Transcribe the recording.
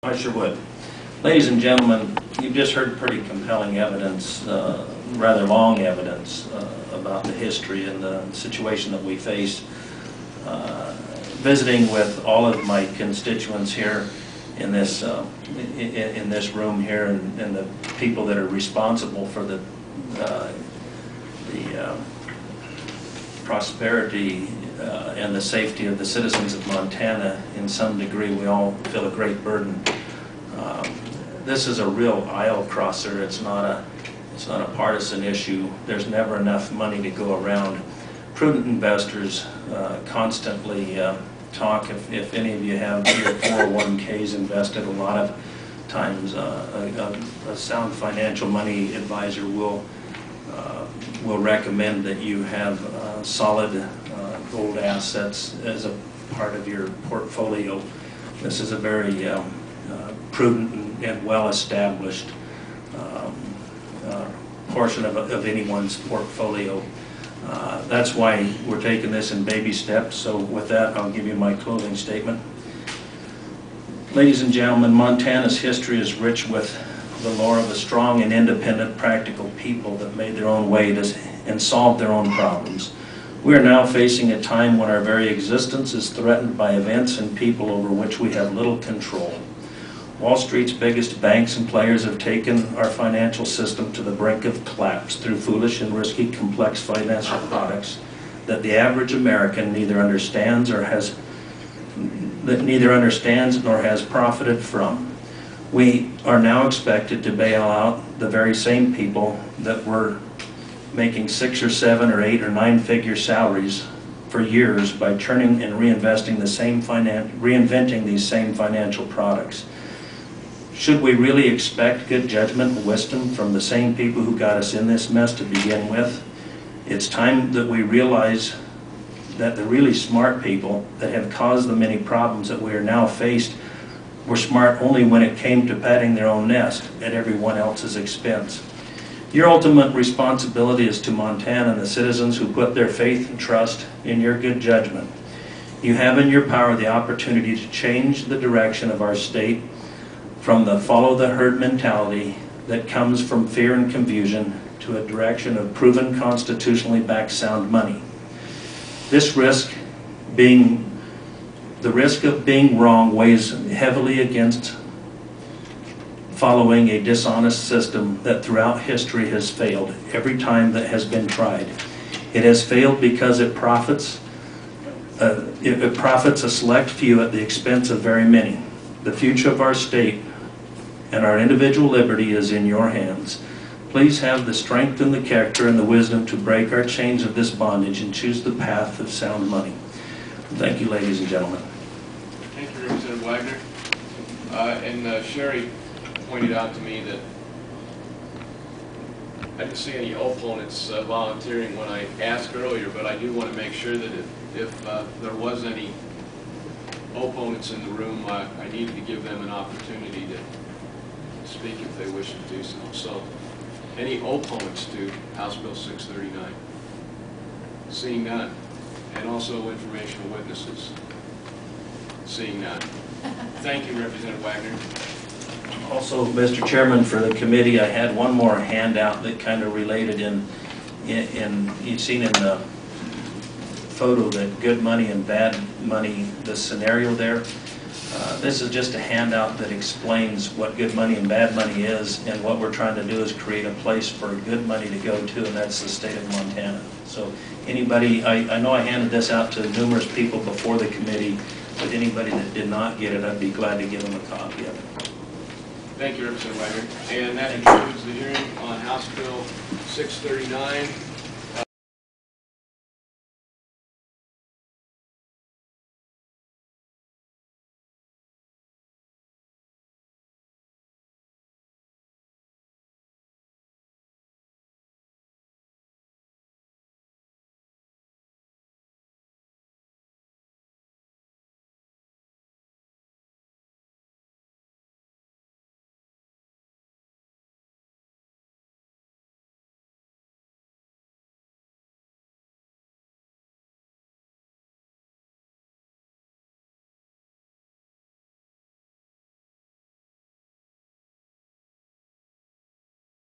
I sure would. Ladies and gentlemen, you've just heard pretty compelling evidence, rather long evidence, about the history and the situation that we face. Visiting with all of my constituents here in this room here, and the people that are responsible for the prosperity and the safety of the citizens of Montana, in some degree, we all feel a great burden. This is a real aisle crosser. It's not a partisan issue. There's never enough money to go around. Prudent investors constantly talk. If any of you have your 401ks invested, a lot of times a sound financial money advisor will recommend that you have solid gold assets as a part of your portfolio. This is a very prudent and well-established portion of anyone's portfolio. That's why we're taking this in baby steps. So with that, I'll give you my closing statement. Ladies and gentlemen, Montana's history is rich with the lore of a strong and independent, practical people that made their own way and solved their own problems. We are now facing a time when our very existence is threatened by events and people over which we have little control. Wall Street's biggest banks and players have taken our financial system to the brink of collapse through foolish and risky, complex financial products that the average American neither understands nor has profited from. We are now expected to bail out the very same people that were making 6 or 7 or 8 or 9-figure salaries for years by turning and reinventing these same financial products. Should we really expect good judgment and wisdom from the same people who got us in this mess to begin with? It's time that we realize that the really smart people that have caused the many problems that we are now faced were smart only when it came to patting their own nest at everyone else's expense. Your ultimate responsibility is to Montana and the citizens who put their faith and trust in your good judgment. You have in your power the opportunity to change the direction of our state from the follow-the-herd mentality that comes from fear and confusion to a direction of proven constitutionally backed sound money. The risk of being wrong weighs heavily against following a dishonest system that throughout history has failed every time that has been tried. It has failed because it profits a select few at the expense of very many. The future of our state and our individual liberty is in your hands. Please have the strength and the character and the wisdom to break our chains of this bondage and choose the path of sound money. Thank you, ladies and gentlemen. Thank you, Representative Wagner. And Sherry pointed out to me that I didn't see any opponents volunteering when I asked earlier, but I do want to make sure that if there was any opponents in the room, I needed to give them an opportunity to speak if they wish to do so. So, any opponents to House Bill 639? Seeing none. And also informational witnesses? Seeing none. Thank you, Representative Wagner. Also, Mr. Chairman, for the committee, I had one more handout that kind of related you've seen in the photo that good money and bad money, the scenario there. This is just a handout that explains what good money and bad money is, and what we're trying to do is create a place for good money to go to, and that's the state of Montana. So anybody, I know I handed this out to numerous people before the committee, but anybody that did not get it, I'd be glad to give them a copy of it. Thank you, Representative Wagner. And that concludes the hearing on House Bill 639.